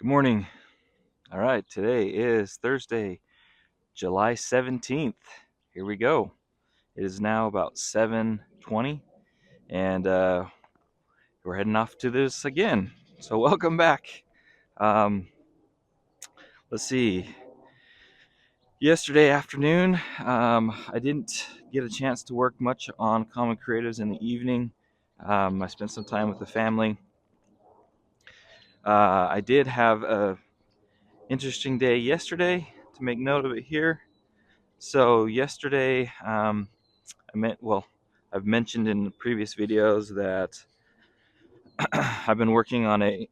Good morning. All right, today is Thursday, July 17th. Here we go. It is now about 7:20 and we're heading off to this again. So welcome back. Um, let's see. Yesterday afternoon, I didn't get a chance to work much on Common Creatives in the evening. I spent some time with the family. I did have a interesting day yesterday, to make note of it here. So yesterday, I've mentioned in previous videos that I've been working on a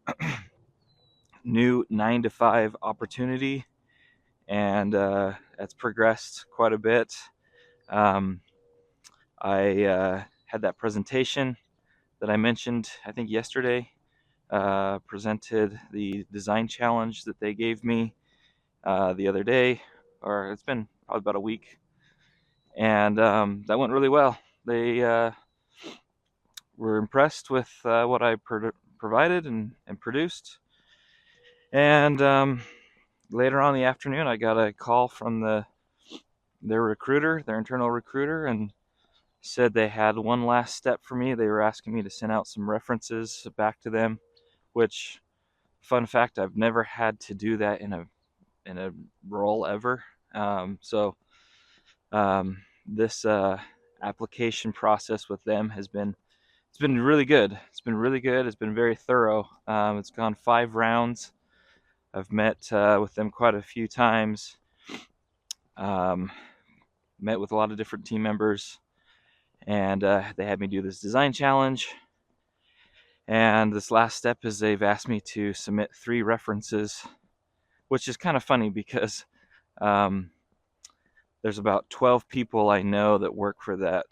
new 9 to 5 opportunity, and that's progressed quite a bit. Um, I had that presentation that I mentioned, I think yesterday, presented the design challenge that they gave me the other day, or it's been probably about a week, and that went really well. They were impressed with what I provided and produced. And later on in the afternoon, I got a call from their recruiter, their internal recruiter, and said they had one last step for me. They were asking me to send out some references back to them, which, fun fact, I've never had to do that in a role ever. This application process with them it's been really good. It's been really good. It's been very thorough. It's gone 5 rounds. I've met with them quite a few times. Um, Met with a lot of different team members, and they had me do this design challenge. And this last step is they've asked me to submit 3 references, which is kind of funny because um, there's about 12 people I know that work for that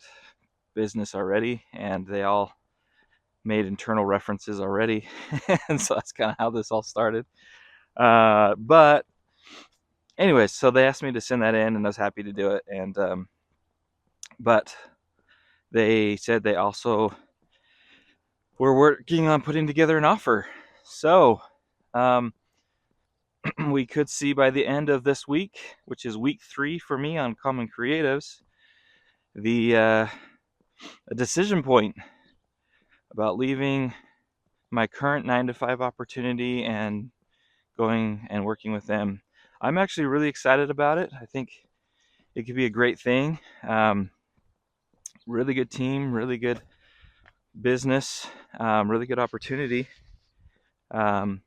business already, and they all made internal references already. And so that's kind of how this all started. But anyways, so they asked me to send that in, and I was happy to do it. And but they said they also were working on putting together an offer. So um, we could see by the end of this week, which is week 3 for me on Common Creatives, the a decision point about leaving my current 9 to 5 opportunity and going and working with them. I'm actually really excited about it. I think it could be a great thing. Really good team, really good business, really good opportunity. I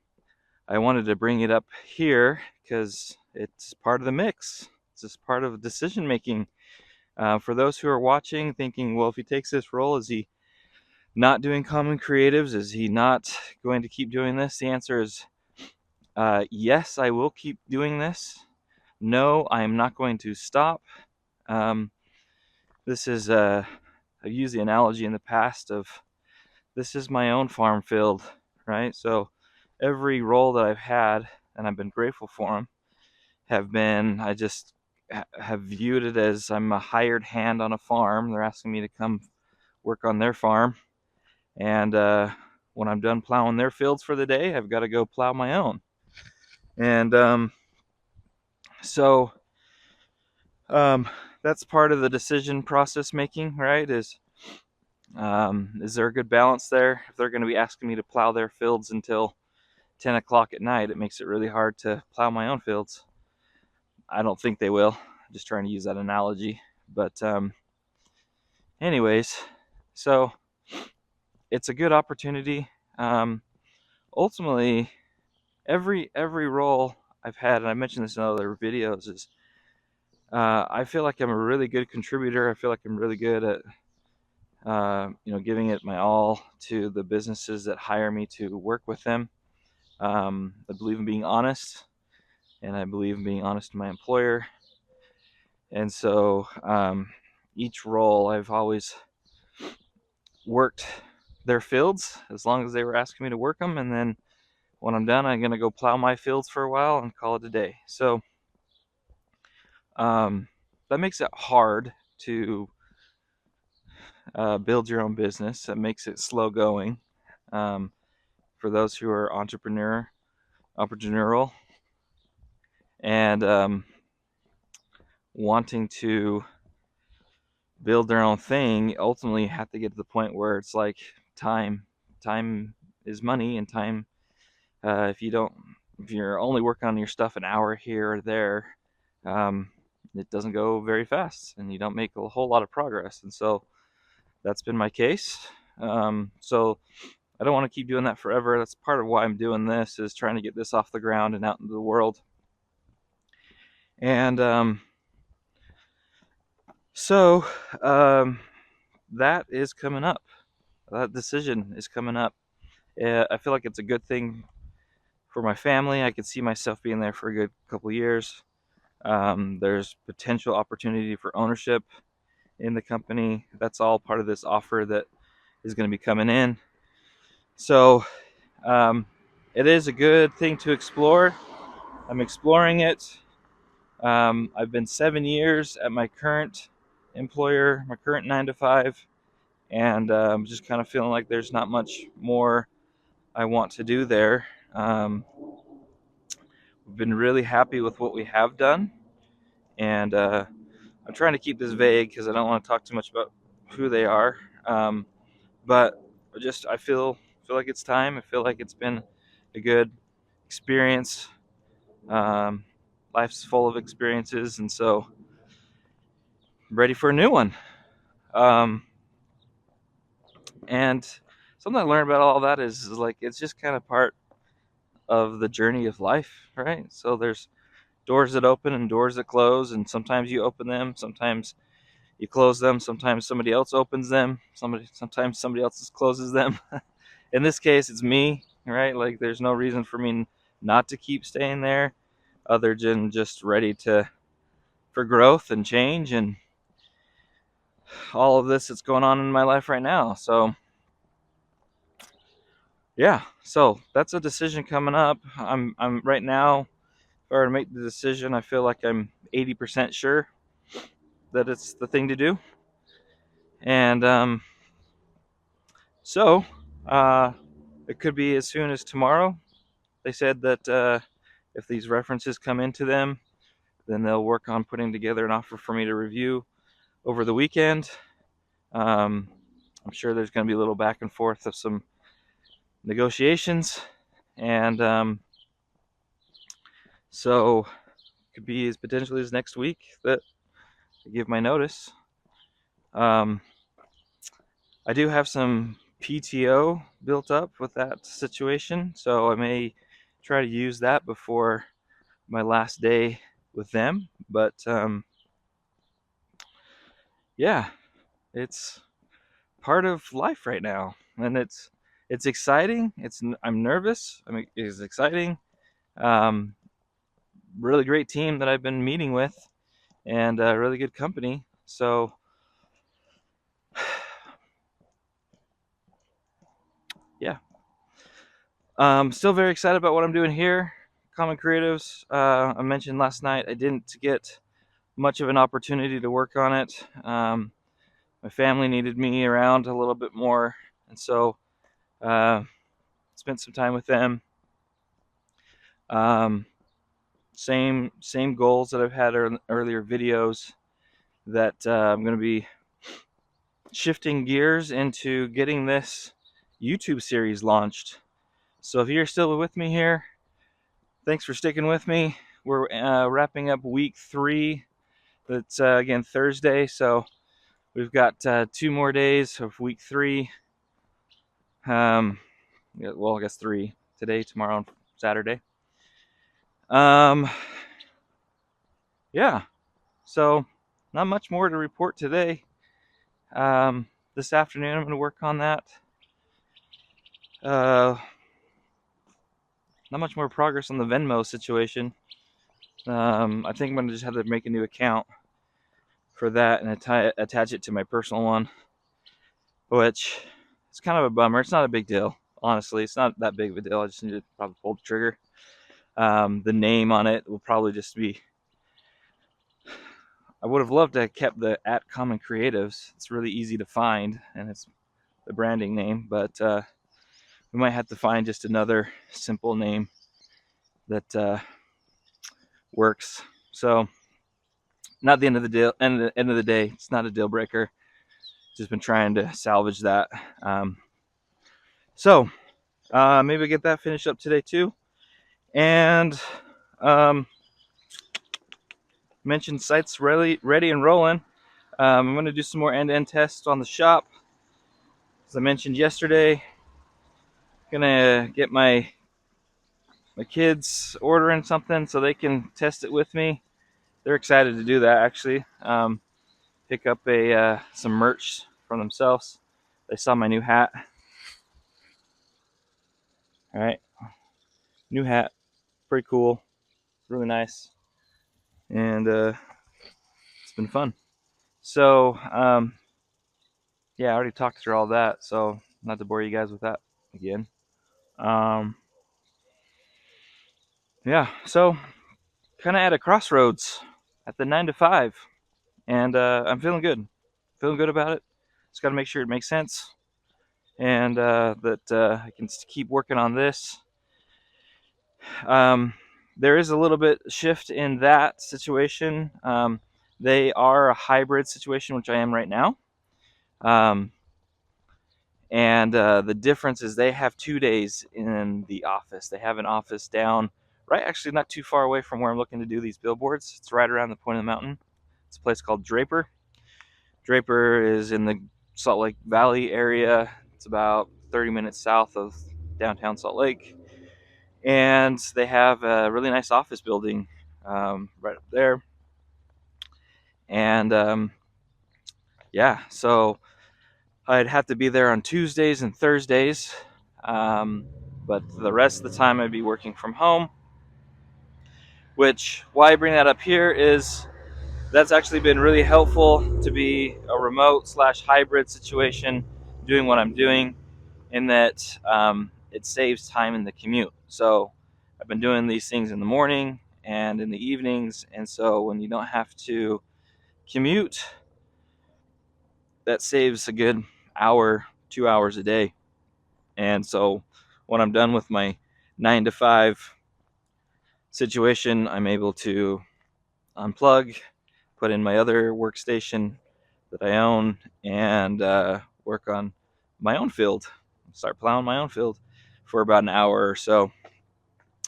wanted to bring it up here because it's part of the mix. It's just part of decision making. For those who are watching, thinking, well, if he takes this role, is he not doing Common Creatives? Is he not going to keep doing this? The answer is yes, I will keep doing this. No, I am not going to stop. This is I've used the analogy in the past of this is my own farm field, right? So every role that I've had, and I've been grateful for them, I just have viewed it as I'm a hired hand on a farm. They're asking me to come work on their farm, and when I'm done plowing their fields for the day, I've got to go plow my own. And so that's part of the decision process making, right? Is there a good balance there? If they're going to be asking me to plow their fields until 10 o'clock at night, it makes it really hard to plow my own fields. I don't think they will. I'm just trying to use that analogy. But anyways, so it's a good opportunity. Ultimately, every role I've had, and I mentioned this in other videos, is I feel like I'm a really good contributor. I feel like I'm really good at giving it my all to the businesses that hire me to work with them. I believe in being honest, and I believe in being honest to my employer. And so each role, I've always worked their fields as long as they were asking me to work them. And then when I'm done, I'm going to go plow my fields for a while and call it a day. So that makes it hard to build your own business. That makes it slow going. For those who are entrepreneurial, and wanting to build their own thing, ultimately have to get to the point where it's like time is money, and time, if you're only working on your stuff an hour here or there, it doesn't go very fast and you don't make a whole lot of progress. And so that's been my case. So I don't want to keep doing that forever. That's part of why I'm doing this, is trying to get this off the ground and out into the world. And so that is coming up. That decision is coming up. I feel like it's a good thing for my family. I could see myself being there for a good couple of years. There's potential opportunity for ownership in the company. That's all part of this offer that is going to be coming in. So it is a good thing to explore. I'm exploring it. I've been 7 years at my current employer, my current 9 to 5, and I'm just kind of feeling like there's not much more I want to do there. We've been really happy with what we have done, and I'm trying to keep this vague because I don't want to talk too much about who they are. But I feel like it's time. I feel like it's been a good experience. Life's full of experiences, and so I'm ready for a new one. And something I learned about all that is like, it's just kind of part of the journey of life, right? So there's doors that open and doors that close, and sometimes you open them, sometimes you close them, sometimes somebody else opens them, sometimes somebody else closes them. In this case, it's me, right? Like, there's no reason for me not to keep staying there, other than just ready for growth and change and all of this that's going on in my life right now. So yeah, so that's a decision coming up. I'm right now, if I were to make the decision, I feel like I'm 80% sure that it's the thing to do. And so it could be as soon as tomorrow. They said that if these references come into them, then they'll work on putting together an offer for me to review over the weekend. I'm sure there's going to be a little back and forth of some negotiations, and so it could be as potentially as next week that I give my notice. I do have some PTO built up with that situation, so I may try to use that before my last day with them. But yeah, it's part of life right now, and it's exciting. I'm nervous. I mean, it's exciting. Um, Really great team that I've been meeting with, and really good company. So yeah, still very excited about what I'm doing here. Common Creatives. I mentioned last night I didn't get much of an opportunity to work on it. My family needed me around a little bit more, and so spent some time with them. Same goals that I've had in earlier videos, that I'm going to be shifting gears into getting this YouTube series launched. So if you're still with me here, thanks for sticking with me. We're wrapping up week 3. That's again Thursday, so we've got 2 more days of week 3. Yeah, well, I guess 3 today, tomorrow, and Saturday. Yeah, so not much more to report today. This afternoon I'm going to work on that. Not much more progress on the Venmo situation. I think I'm going to just have to make a new account for that and attach it to my personal one, which is kind of a bummer. It's not a big deal, honestly. It's not that big of a deal. I just need to probably pull the trigger. The name on it will probably just be, I would have loved to have kept the @Common Creatives. It's really easy to find, and it's the branding name, but we might have to find just another simple name that works. So not the end of the deal. End of the day, it's not a deal breaker. Just been trying to salvage that. Um, so maybe get that finished up today too. And um, mentioned sites ready and rolling. I'm going to do some more end-to-end tests on the shop. As I mentioned yesterday, gonna get my kids ordering something so they can test it with me. They're excited to do that actually. Pick up some merch from themselves. They saw my new hat. All right, new hat, pretty cool, really nice, and it's been fun. So yeah, I already talked through all that, so not to bore you guys with that again. Um, yeah, so kind of at a crossroads at the 9 to 5, and I'm feeling good about it. Just got to make sure it makes sense, and that I can keep working on this. Um, there is a little bit shift in that situation. They are a hybrid situation, which I am right now. Um, and the difference is they have 2 days in the office. They have an office down right, actually not too far away from where I'm looking to do these billboards. It's right around the point of the mountain. It's a place called Draper. Draper is in the Salt Lake Valley area. It's about 30 minutes south of downtown Salt Lake. And they have a really nice office building right up there. And yeah, so I'd have to be there on Tuesdays and Thursdays. But the rest of the time I'd be working from home. Which, why I bring that up here is that's actually been really helpful to be a remote/hybrid situation doing what I'm doing, in that it saves time in the commute. So I've been doing these things in the morning and in the evenings, and so when you don't have to commute, that saves a good hour, 2 hours a day. And so when I'm done with my 9 to 5 situation, I'm able to unplug, put in my other workstation that I own, and work on my own field, start plowing my own field for about an hour or so.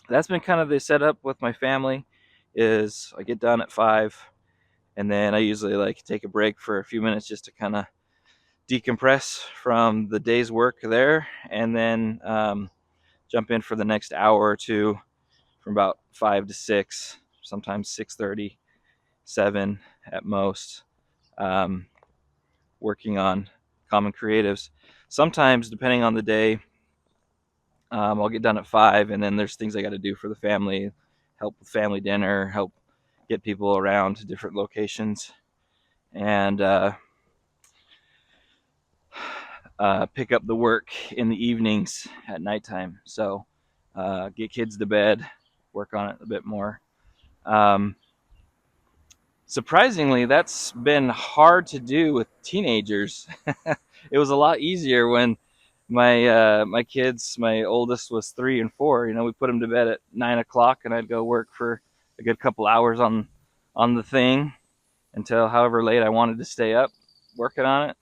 That's been kind of the setup with my family. Is I get done at 5, and then I usually like take a break for a few minutes just to kind of decompress from the day's work there, and then jump in for the next hour or two from about 5 to 6, sometimes 6:30, 7 at most, working on common creatives. Sometimes, depending on the day, I'll get done at 5, and then there's things I got to do for the family, help with family dinner, help get people around to different locations, and pick up the work in the evenings at nighttime. So get kids to bed, work on it a bit more. Surprisingly, that's been hard to do with teenagers. It was a lot easier when my kids, my oldest was 3 and 4. You know, we put them to bed at 9 o'clock, and I'd go work for a good couple hours on the thing until however late I wanted to stay up working on it.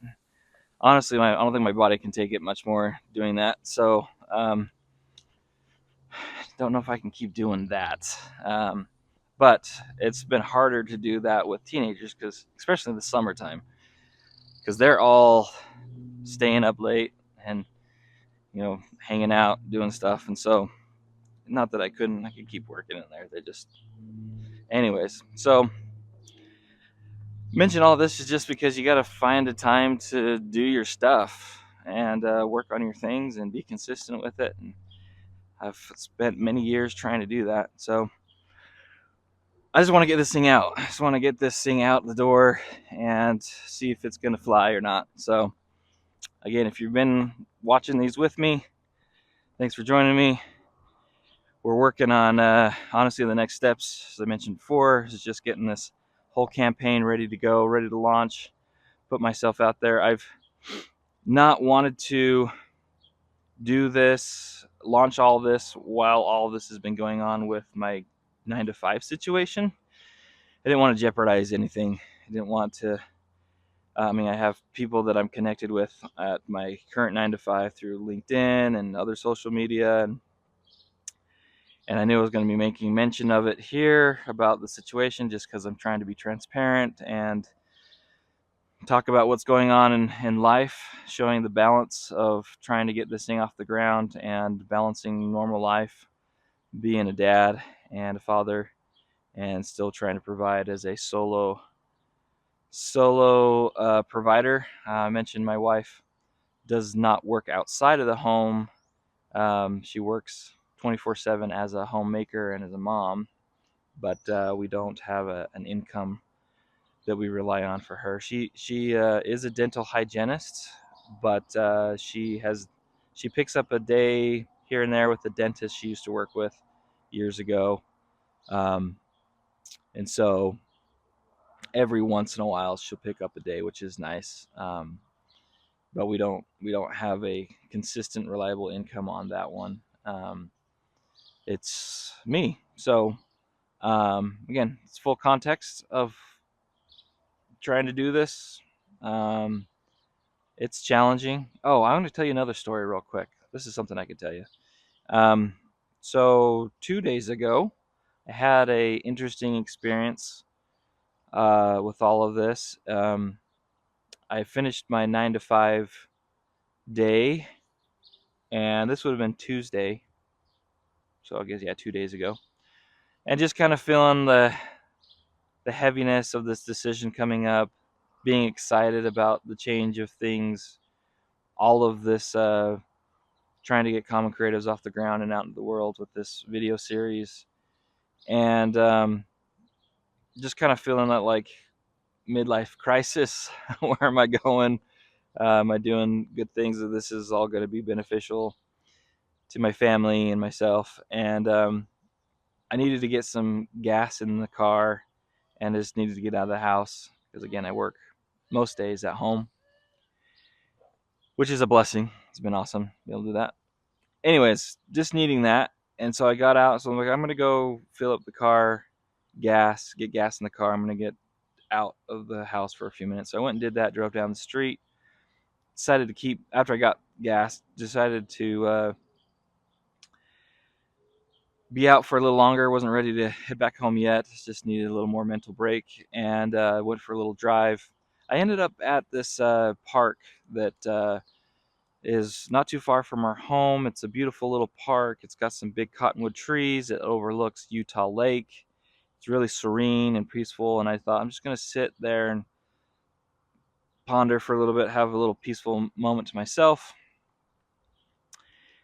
Honestly, I don't think my body can take it much more doing that. So don't know if I can keep doing that. But it's been harder to do that with teenagers, because especially in the summertime, because they're all staying up late and hanging out, doing stuff. And so, not that I could keep working in there. They just, anyways. So mention all this is just because you got to find a time to do your stuff and work on your things and be consistent with it. And I've spent many years trying to do that. So I just want to get this thing out. I just want to get this thing out the door and see if it's going to fly or not. So again, if you've been watching these with me, thanks for joining me. We're working on, honestly, the next steps, as I mentioned before, is just getting this whole campaign ready to go, ready to launch, put myself out there. I've not wanted to do this launch all this while all this has been going on with my 9 to 5 situation. I didn't want to jeopardize anything. I didn't want to. I mean, I have people that I'm connected with at my current 9 to 5 through LinkedIn and other social media, and I knew I was going to be making mention of it here about the situation just because I'm trying to be transparent and talk about what's going on in life, showing the balance of trying to get this thing off the ground and balancing normal life, being a dad and a father, and still trying to provide as a solo provider. I mentioned my wife does not work outside of the home. She works 24/7 as a homemaker and as a mom, but we don't have an income that we rely on for her. She is a dental hygienist, but she picks up a day here and there with the dentist she used to work with years ago, um, and so every once in a while she'll pick up a day, which is nice. But we don't have a consistent, reliable income on that one. It's me. So again, it's full context of trying to do this. Um, it's challenging. Oh, I want to tell you another story real quick. This is something I could tell you. Um, so 2 days ago, I had a interesting experience with all of this. I finished my 9 to 5 day, and this would have been Tuesday. So I guess, yeah, 2 days ago, and just kind of feeling the heaviness of this decision coming up, being excited about the change of things, all of this trying to get Common Creatives off the ground and out into the world with this video series, and just kind of feeling that like midlife crisis. Where am I going? Am I doing good things? That this is all going to be beneficial to my family and myself, and I needed to get some gas in the car, and just needed to get out of the house because, again, I work most days at home, which is a blessing. It's been awesome to be able to do that. Anyways, just needing that, and so I got out. So I'm like, I'm gonna go fill up the car, get gas in the car. I'm gonna get out of the house for a few minutes. So I went and did that. Drove down the street. Decided to keep after I got gas. Decided to be out for a little longer. Wasn't ready to head back home yet. Just needed a little more mental break, and went for a little drive. I ended up at this park that is not too far from our home. It's a beautiful little park. It's got some big cottonwood trees. It overlooks Utah Lake. It's really serene and peaceful. And I thought, I'm just going to sit there and ponder for a little bit, have a little peaceful moment to myself.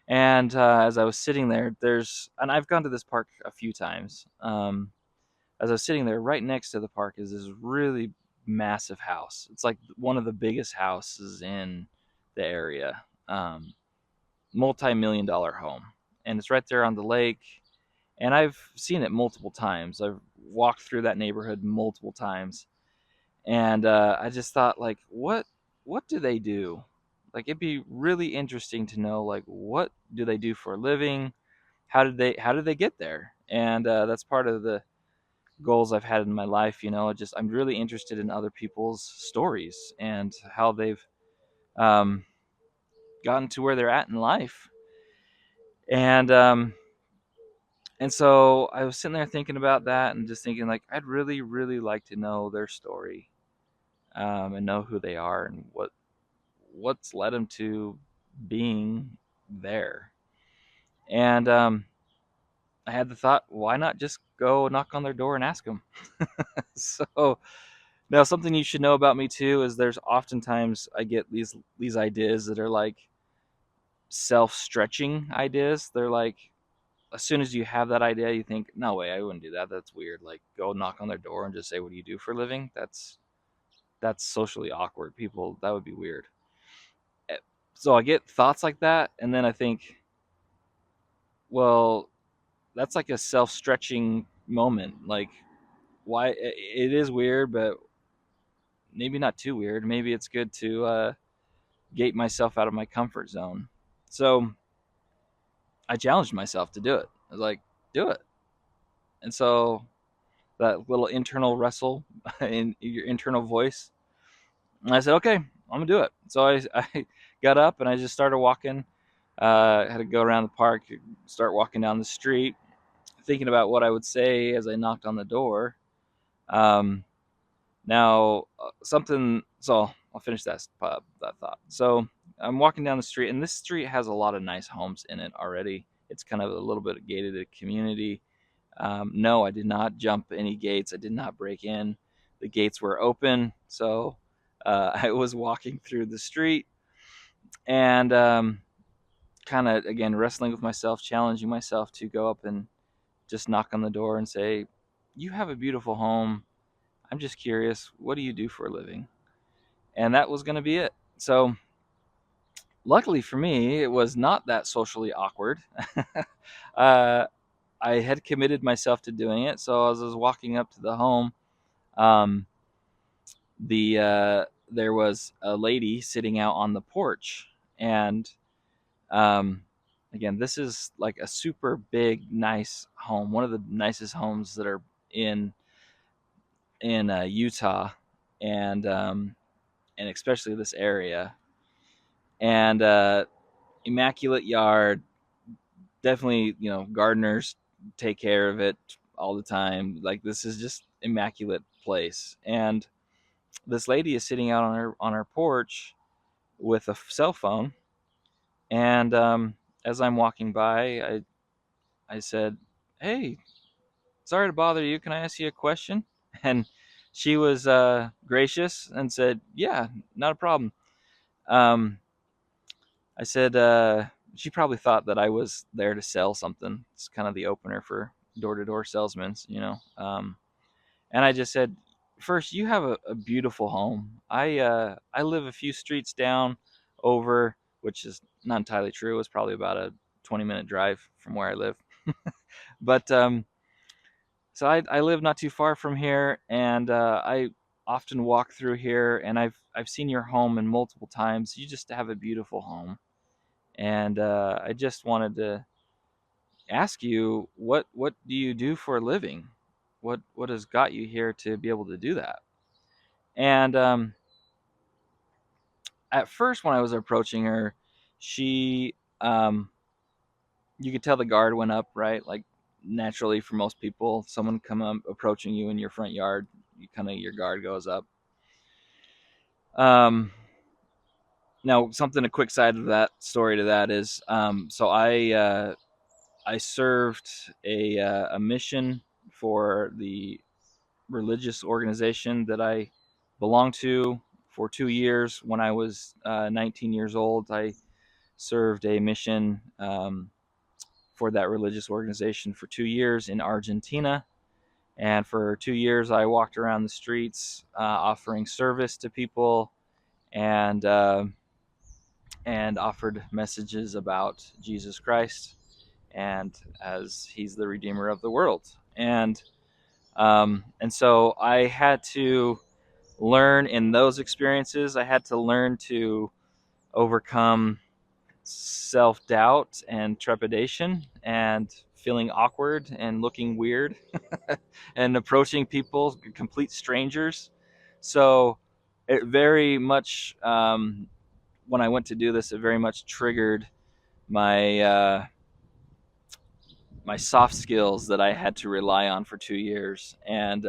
And as I was sitting there, and I've gone to this park a few times. As I was sitting there, right next to the park is this really massive house. It's like one of the biggest houses in the area. Multi-million-dollar home, and it's right there on the lake, and I've seen it multiple times. I've walked through that neighborhood multiple times, and I just thought, like, what do they do? Like, it'd be really interesting to know, like, what do they do for a living? How did they get there? And that's part of the goals I've had in my life. Just I'm really interested in other people's stories and how they've um, gotten to where they're at in life. And so I was sitting there thinking about that and just thinking, like, I'd really, really like to know their story, and know who they are and what's led them to being there. And I had the thought, why not just go knock on their door and ask them? So now, something you should know about me too is there's oftentimes I get these ideas that are like self-stretching ideas. They're like, as soon as you have that idea, you think, no way, I wouldn't do that. That's weird. Like, go knock on their door and just say, what do you do for a living? That's socially awkward. People, that would be weird. So I get thoughts like that, and then I think, well, that's like a self-stretching moment. Like, why? It is weird, but maybe not too weird. Maybe it's good to gate myself out of my comfort zone. So I challenged myself to do it. I was like, do it. And so that little internal wrestle in your internal voice, and I said, okay, I'm gonna do it. So I got up and I just started walking. I had to go around the park, start walking down the street, thinking about what I would say as I knocked on the door. Um, Now, something. So I'll finish that thought. So I'm walking down the street, and this street has a lot of nice homes in it already. It's kind of a little bit of gated community. No, I did not jump any gates. I did not break in. The gates were open, so I was walking through the street and kind of again wrestling with myself, challenging myself to go up and just knock on the door and say, "You have a beautiful home. I'm just curious. What do you do for a living?" And that was going to be it. So, luckily for me, it was not that socially awkward. uh, I had committed myself to doing it. So, as I was walking up to the home, um, there was a lady sitting out on the porch, and um, again, this is like a super big, nice home, one of the nicest homes that are in Utah, and especially this area. And immaculate yard. Definitely, gardeners take care of it all the time. Like, this is just immaculate place. And this lady is sitting out on her porch with a cell phone. And as I'm walking by, I said, "Hey, sorry to bother you. Can I ask you a question?" And she was gracious and said, "Yeah, not a problem." Um, I said, she probably thought that I was there to sell something. It's kind of the opener for door to door salesmen, you know. And I just said, "First, you have a beautiful home. I live a few streets down over, which is not entirely true. It's probably about a 20-minute drive from where I live. But so I live not too far from here, and I often walk through here, and I've seen your home in multiple times. You just have a beautiful home, and I just wanted to ask you, what do you do for a living? What has got you here to be able to do that?" And at first, when I was approaching her, she you could tell the guard went up, right? Like, naturally for most people, someone come up approaching you in your front yard, your guard goes up. Um, Now, something a quick side of that story to that is, so I served a mission for the religious organization that I belonged to for 2 years. When I was 19 years old, I served a mission for that religious organization for 2 years in Argentina. And for 2 years, I walked around the streets offering service to people and offered messages about Jesus Christ and as He's the Redeemer of the world. And so I had to learn in those experiences. I had to learn to overcome self-doubt and trepidation and feeling awkward and looking weird and approaching people, complete strangers. So it very much, when I went to do this, it very much triggered my my soft skills that I had to rely on for 2 years. And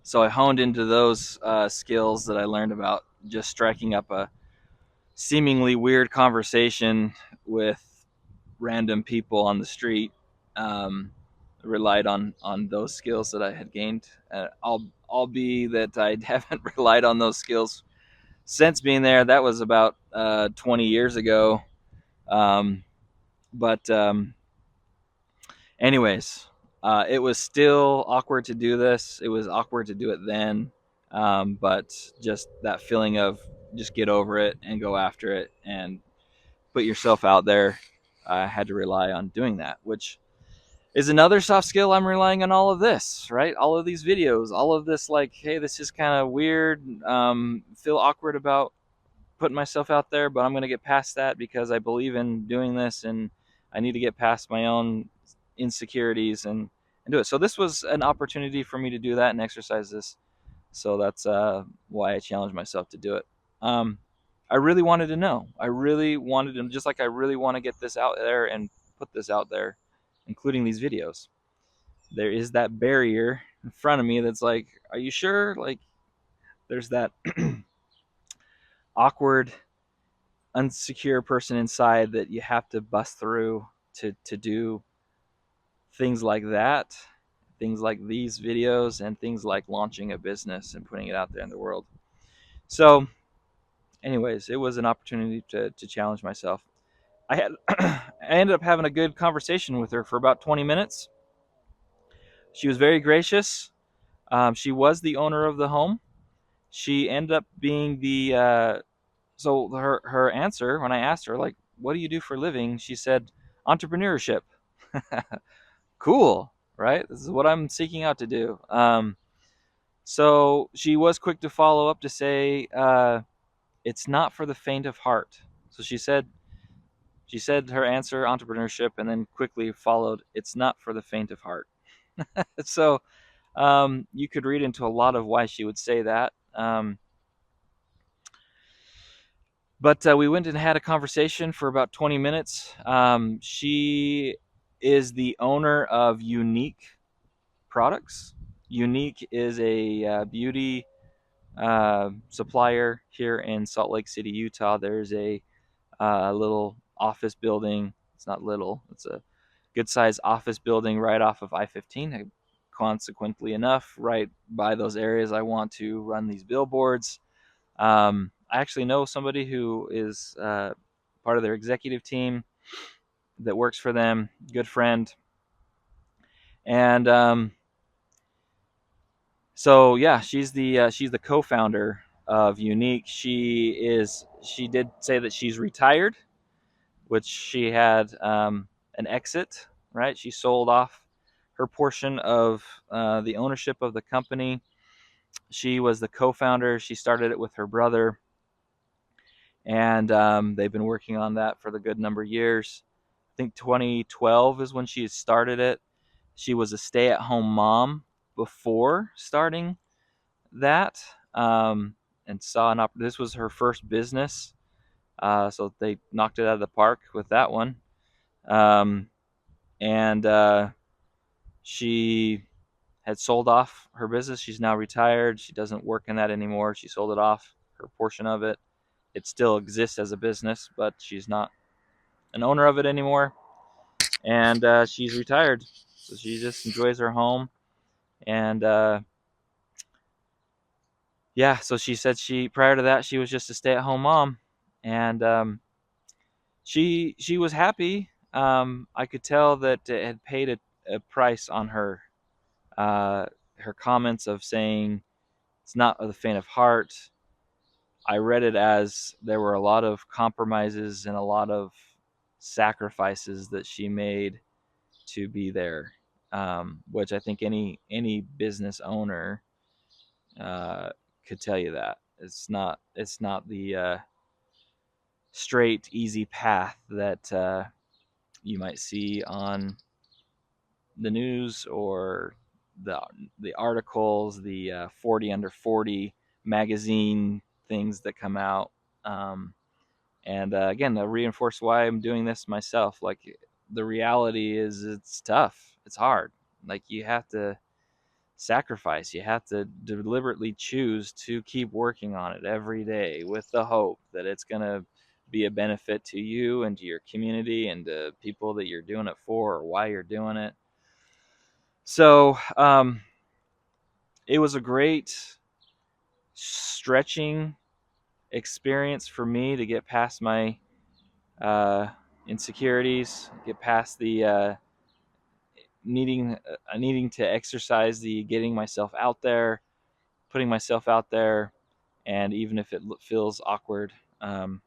so I honed into those skills that I learned about just striking up a seemingly weird conversation with random people on the street. Relied on those skills that I had gained. I'll be that I haven't relied on those skills since being there. That was about 20 years ago. But anyways, it was still awkward to do this. It was awkward to do it then. But just that feeling of just get over it and go after it and put yourself out there. I had to rely on doing that, which is another soft skill. I'm relying on all of this, right? All of these videos, all of this, like, hey, this is kind of weird. Feel awkward about putting myself out there, but I'm going to get past that because I believe in doing this, and I need to get past my own insecurities and do it. So this was an opportunity for me to do that and exercise this. So that's why I challenged myself to do it. Um, I really wanted to know. I really wanted to, just like I really want to get this out there and put this out there, including these videos. There is that barrier in front of me that's like, are you sure? Like, there's that awkward, unsecure person inside that you have to bust through to do things like that, things like these videos, and things like launching a business and putting it out there in the world. So, anyways, it was an opportunity to challenge myself. I ended up having a good conversation with her for about 20 minutes. She was very gracious. She was the owner of the home. She ended up being the so her answer when I asked her, like, what do you do for a living? She said entrepreneurship. Cool, right? This is what I'm seeking out to do. So she was quick to follow up to say, it's not for the faint of heart. So she said her answer, entrepreneurship, and then quickly followed, it's not for the faint of heart. So you could read into a lot of why she would say that. But we went and had a conversation for about 20 minutes. She is the owner of Unique Products. Unique is a beauty supplier here in Salt Lake City, Utah. There's a little office building. It's not little, it's a good sized office building right off of I-15. Consequently enough, right by those areas I want to run these billboards. I actually know somebody who is part of their executive team that works for them, good friend. And so yeah, she's the co-founder of Unique. She did say that she's retired, which she had an exit, right? She sold off her portion of the ownership of the company. She was the co-founder. She started it with her brother, and they've been working on that for the good number of years. I think 2012 is when she started it. She was a stay-at-home mom before starting that, and saw an this was her first business, so they knocked it out of the park with that one. And she had sold off her business. She's now retired. She doesn't work in that anymore. She sold it off, her portion of it. It still exists as a business, but she's not an owner of it anymore. And she's retired, so she just enjoys her home. And yeah, so she said prior to that she was just a stay-at-home mom, and she was happy. I could tell that it had paid a price on her. Her comments of saying it's not of the faint of heart, I read it as there were a lot of compromises and a lot of sacrifices that she made to be there, which I think any business owner could tell you that it's not the straight easy path that you might see on the news or the articles, the 40 under 40 magazine things that come out. And again, to reinforce why I'm doing this myself, like the reality is it's tough, it's hard. Like you have to sacrifice, you have to deliberately choose to keep working on it every day with the hope that it's going to be a benefit to you and to your community and to people that you're doing it for or why you're doing it. So it was a great stretching experience for me to get past my insecurities, get past the needing to exercise the getting myself out there, putting myself out there, and even if it feels awkward. So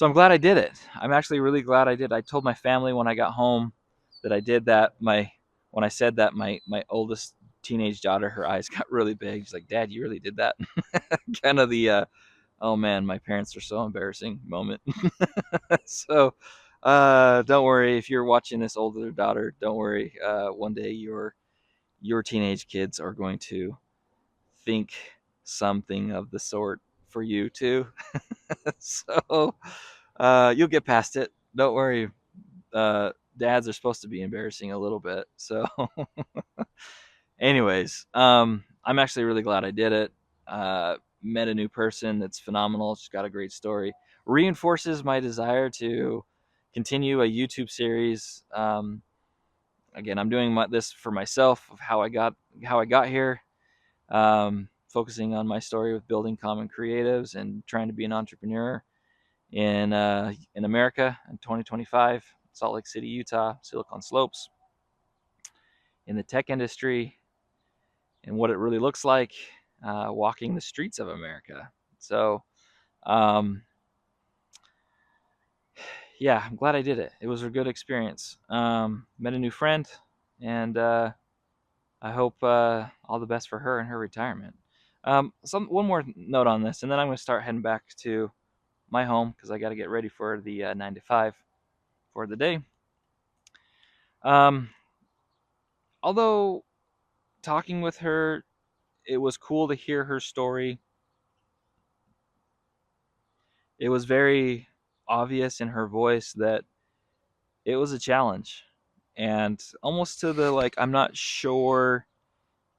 I'm glad I did it. I'm actually really glad I did. I told my family when I got home that I did that. When I said that, my oldest teenage daughter, her eyes got really big. She's like, "Dad, you really did that?" Kind of the Oh man, my parents are so embarrassing moment. So don't worry if you're watching this, older daughter. Don't worry. One day your teenage kids are going to think something of the sort for you too. So you'll get past it. Don't worry. Dads are supposed to be embarrassing a little bit. So, anyways, I'm actually really glad I did it. Met a new person that's phenomenal. She's got a great story. Reinforces my desire to continue a YouTube series. Again, I'm doing this for myself of how I got here. Focusing on my story with building common creatives and trying to be an entrepreneur in America in 2025, Salt Lake City, Utah, Silicon Slopes, in the tech industry, and what it really looks like walking the streets of America. So, um, yeah, I'm glad I did it. It was a good experience. Met a new friend, and I hope all the best for her in her retirement. One more note on this, and then I'm going to start heading back to my home because I got to get ready for the 9 to 5 for the day. Um, although talking with her, it was cool to hear her story. It was very obvious in her voice that it was a challenge, and almost to the like, I'm not sure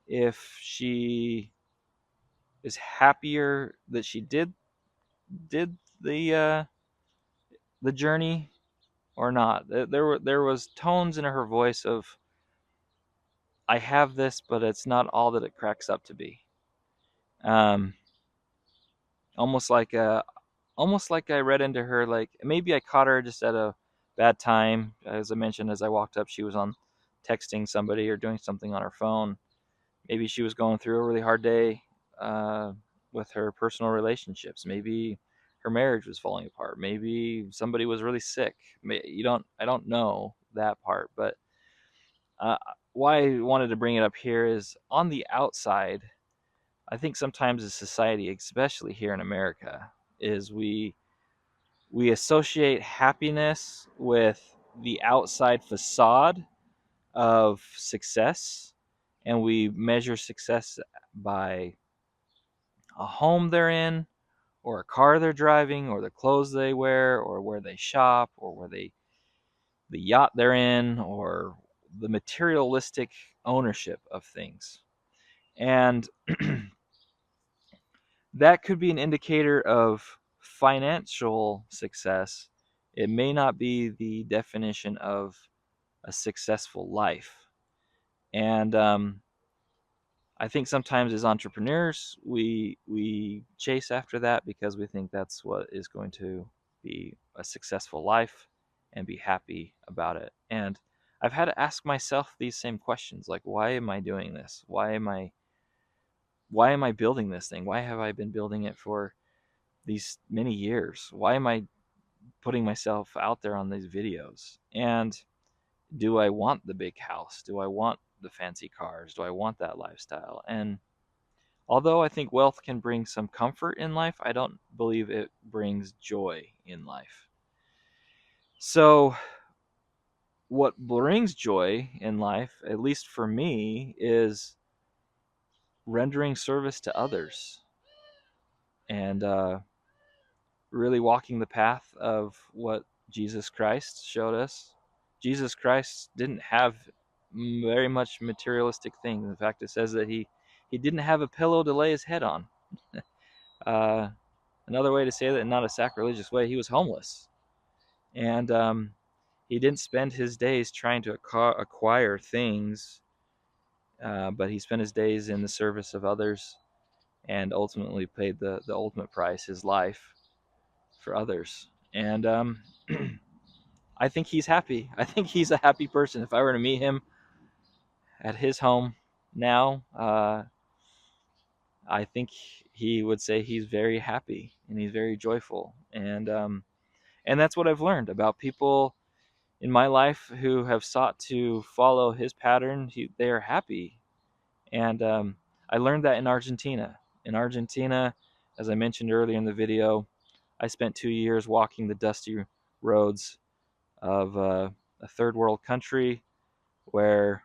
if she is happier that she did the journey or not. There was tones in her voice of, I have this, but it's not all that it cracks up to be. Um, almost like I read into her, like maybe I caught her just at a bad time. As I mentioned, as I walked up, she was on texting somebody or doing something on her phone. Maybe she was going through a really hard day uh, with her personal relationships. Maybe her marriage was falling apart. Maybe somebody was really sick. I don't know that part, but uh, why I wanted to bring it up here is on the outside. I think sometimes as society, especially here in America, is we associate happiness with the outside facade of success, and we measure success by a home they're in, or a car they're driving, or the clothes they wear, or where they shop, or the yacht they're in, or the materialistic ownership of things. And that could be an indicator of financial success. It may not be the definition of a successful life. And I think sometimes as entrepreneurs, we chase after that because we think that's what is going to be a successful life and be happy about it. And I've had to ask myself these same questions, like, why am I doing this? Why am I building this thing? Why have I been building it for these many years? Why am I putting myself out there on these videos? And do I want the big house? Do I want the fancy cars? Do I want that lifestyle? And although I think wealth can bring some comfort in life, I don't believe it brings joy in life. So, what brings joy in life, at least for me, is rendering service to others and really walking the path of what Jesus Christ showed us. Jesus Christ didn't have very much materialistic things. In fact, it says that he didn't have a pillow to lay his head on. Uh, Another way to say that in not a sacrilegious way, he was homeless. And he didn't spend his days trying to acquire things, but he spent his days in the service of others and ultimately paid the ultimate price, his life, for others. And I think he's happy. I think he's a happy person. If I were to meet him at his home now, I think he would say he's very happy and he's very joyful. And that's what I've learned about people in my life who have sought to follow his pattern. They are happy, and I learned that in Argentina. In Argentina, As I mentioned earlier in the video, I spent 2 years walking the dusty roads of a third world country where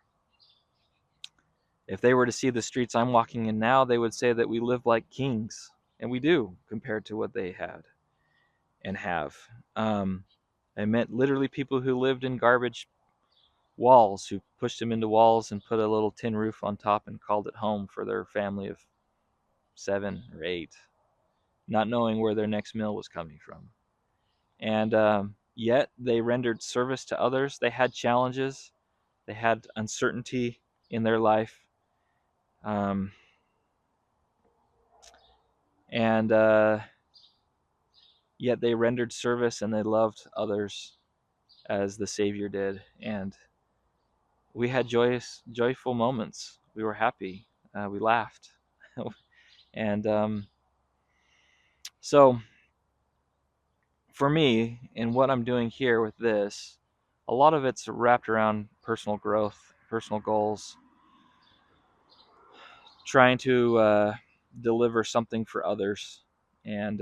if they were to see the streets I'm walking in now, they would say that we live like kings. And we do, compared to what they had and have. I met literally people who lived in garbage walls, who pushed them into walls and put a little tin roof on top and called it home for their family of 7 or 8, not knowing where their next meal was coming from. And yet they rendered service to others. They had challenges, they had uncertainty in their life. And yet they rendered service and they loved others as the Savior did. And we had joyful moments. We were happy. We laughed. And so for me, in what I'm doing here with this, a lot of it's wrapped around personal growth, personal goals, trying to deliver something for others. And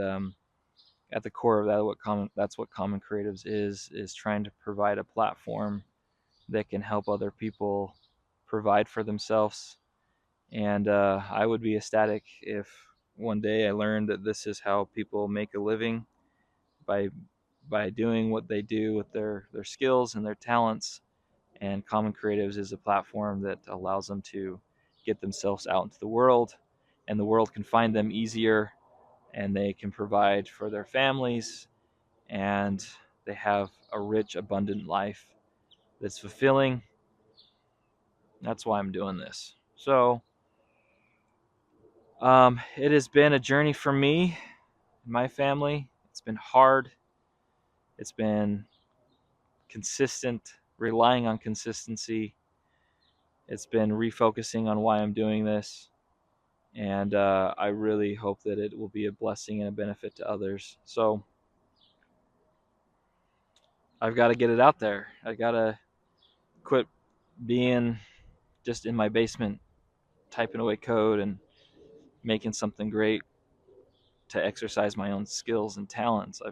at the core of that, that's what Common Creatives is trying to provide a platform that can help other people provide for themselves. And I would be ecstatic if one day I learned that this is how people make a living, by doing what they do with their skills and their talents. And Common Creatives is a platform that allows them to get themselves out into the world, and the world can find them easier, and they can provide for their families, and they have a rich, abundant life that's fulfilling. That's why I'm doing this. So it has been a journey for me and my family. It's been hard. It's been consistent, relying on consistency. It's been refocusing on why I'm doing this. And I really hope that it will be a blessing and a benefit to others. So I've got to get it out there. I got to quit being just in my basement typing away code and making something great to exercise my own skills and talents. I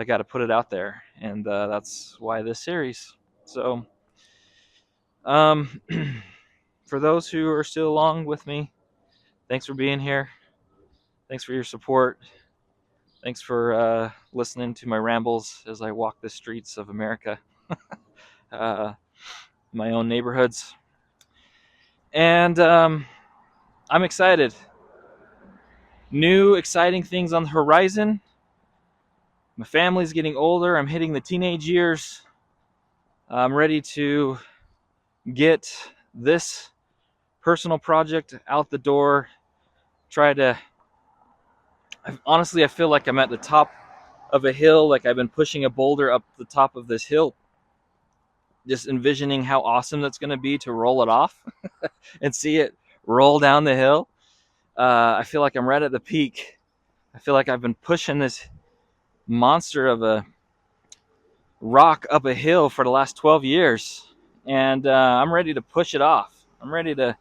got to put it out there, and that's why this series. So for those who are still along with me, thanks for being here. Thanks for your support. Thanks for listening to my rambles as I walk the streets of America, my own neighborhoods. And I'm excited. New, exciting things on the horizon. My family's getting older. I'm hitting the teenage years. I'm ready to get this personal project out the door. Honestly, I feel like I'm at the top of a hill, like I've been pushing a boulder up the top of this hill, just envisioning how awesome that's going to be to roll it off and see it roll down the hill. I feel like I'm right at the peak. I feel like I've been pushing this monster of a rock up a hill for the last 12 years, and I'm ready to push it off. I'm ready to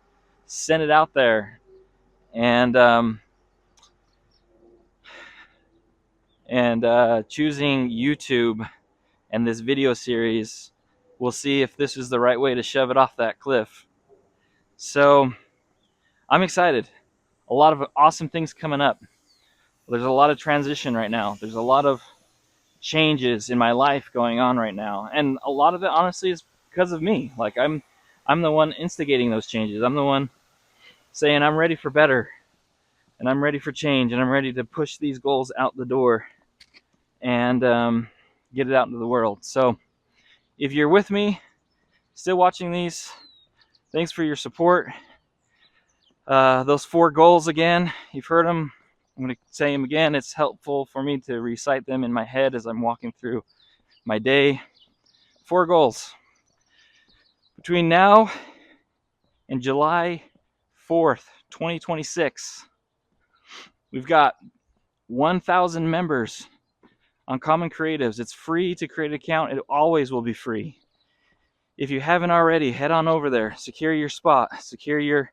send it out there, and choosing YouTube and this video series, we'll see if this is the right way to shove it off that cliff. So I'm excited. A lot of awesome things coming up. There's a lot of transition right now. There's a lot of changes in my life going on right now, and a lot of it honestly is because of me. Like I'm the one instigating those changes. I'm the one saying I'm ready for better, and I'm ready for change, and I'm ready to push these goals out the door and get it out into the world. So if you're with me, still watching these, thanks for your support. Those 4 goals again, you've heard them. I'm going to say them again. It's helpful for me to recite them in my head as I'm walking through my day. 4 goals. Between now and July 4th, 2026, we've got 1,000 members on Common Creatives. It's free to create an account. It always will be free. If you haven't already, head on over there. Secure your spot. Secure your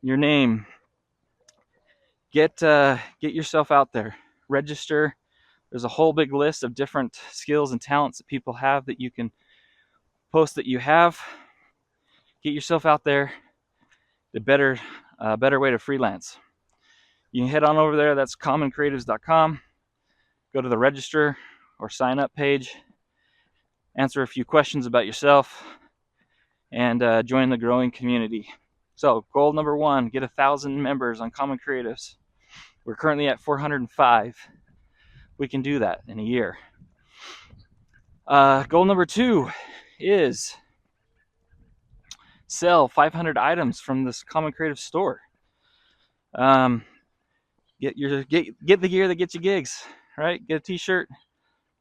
name. get yourself out there. Register. There's a whole big list of different skills and talents that people have that you can post that you have. Get yourself out there. The better way to freelance. You can head on over there. That's commoncreatives.com. Go to the register or sign up page. Answer a few questions about yourself and join the growing community. So goal number 1, get 1,000 members on Common Creatives. We're currently at 405. We can do that in a year. Goal number 2 is sell 500 items from this Common Creative store. Get the gear that gets you gigs, right? Get a t-shirt.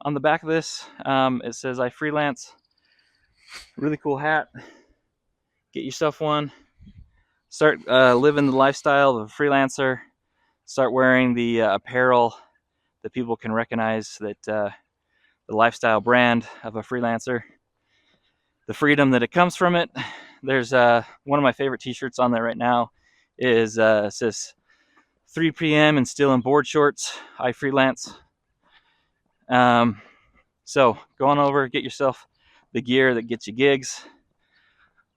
On the back of this, it says I freelance. Really cool hat. Get yourself one. Start living the lifestyle of a freelancer. Start wearing the apparel that people can recognize, that the lifestyle brand of a freelancer. The freedom that it comes from it. There's one of my favorite t-shirts on there right now is says 3 p.m. and still in board shorts. I freelance. So go on over, get yourself the gear that gets you gigs.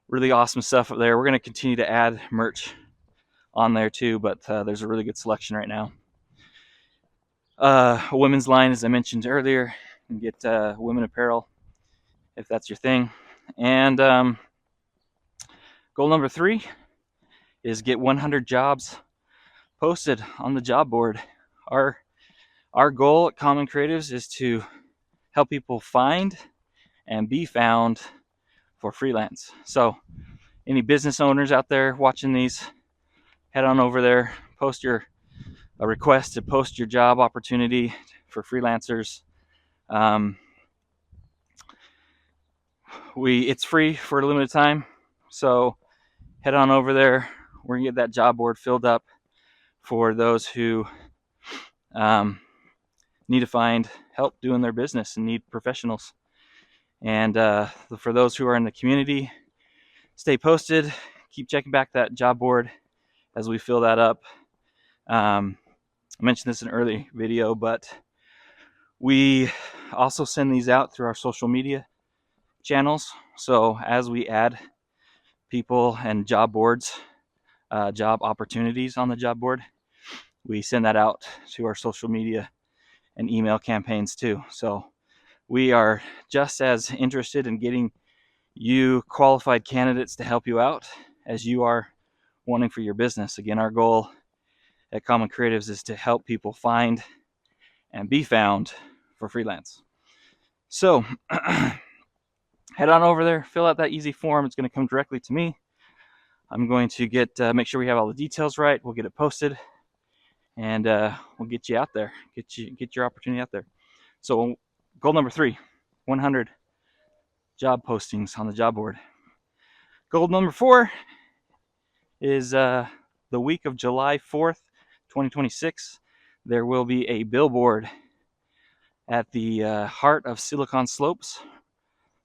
Really awesome stuff up there. We're going to continue to add merch on there too, but there's a really good selection right now. A women's line, as I mentioned earlier, and get women apparel if that's your thing. And goal number 3 is get 100 jobs posted on the job board. Our goal at Common Creatives is to help people find and be found for freelance. So any business owners out there watching these, head on over there, post a request to post your job opportunity for freelancers. It's free for a limited time, so head on over there. We're gonna get that job board filled up for those who need to find help doing their business and need professionals. And for those who are in the community, stay posted. Keep checking back that job board as we fill that up. I mentioned this in an early video, but we also send these out through our social media channels. So as we add people and job boards, job opportunities on the job board, we send that out to our social media and email campaigns too. So we are just as interested in getting you qualified candidates to help you out as you are wanting for your business. Again, our goal at Common Creatives is to help people find and be found for freelance. So head on over there, fill out that easy form. It's going to come directly to me. I'm going to make sure we have all the details right. We'll get it posted, and we'll get you out there, get your opportunity out there. So goal number 3, 100 job postings on the job board. Goal number 4 is the week of July 4th, 2026. There will be a billboard at the heart of Silicon Slopes,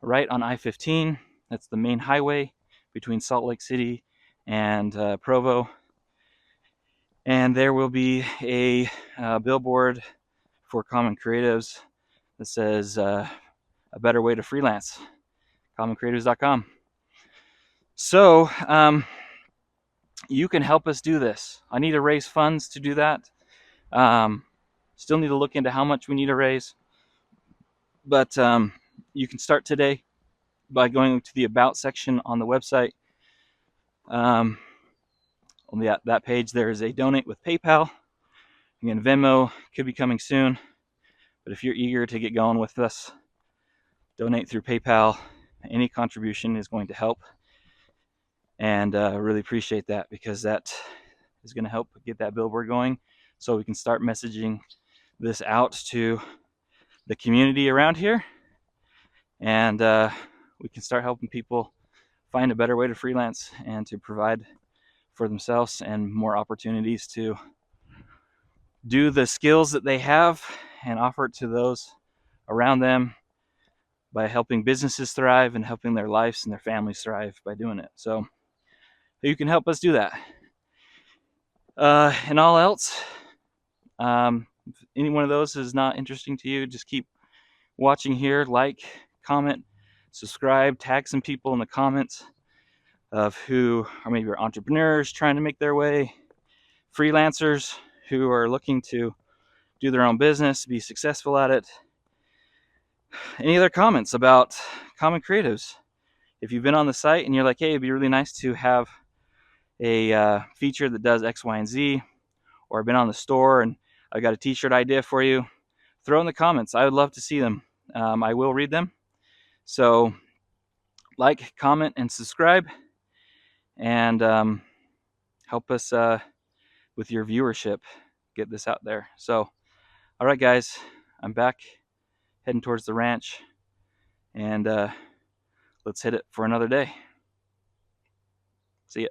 right on I-15. That's the main highway between Salt Lake City and Provo. And there will be a billboard for Common Creatives that says a better way to freelance, commoncreatives.com. So you can help us do this. I need to raise funds to do that. Still need to look into how much we need to raise. But you can start today by going to the About section on the website. On that page, there is a donate with PayPal. Again, Venmo could be coming soon. But if you're eager to get going with us, donate through PayPal. Any contribution is going to help. And really appreciate that, because that is going to help get that billboard going so we can start messaging this out to the community around here. And we can start helping people find a better way to freelance and to provide for themselves and more opportunities to do the skills that they have and offer it to those around them by helping businesses thrive and helping their lives and their families thrive by doing it. So you can help us do that. And all else, if any one of those is not interesting to you, just keep watching here. Like, comment, subscribe, tag some people in the comments of who are maybe entrepreneurs trying to make their way, freelancers who are looking to do their own business, be successful at it. Any other comments about Common Creatives? If you've been on the site and you're like, hey, it'd be really nice to have a feature that does X, Y, and Z, or I've been on the store and I've got a t-shirt idea for you, throw in the comments. I would love to see them. I will read them. So like, comment, and subscribe, and help us with your viewership, get this out there. So, all right, guys, I'm back heading towards the ranch, and let's hit it for another day. See ya.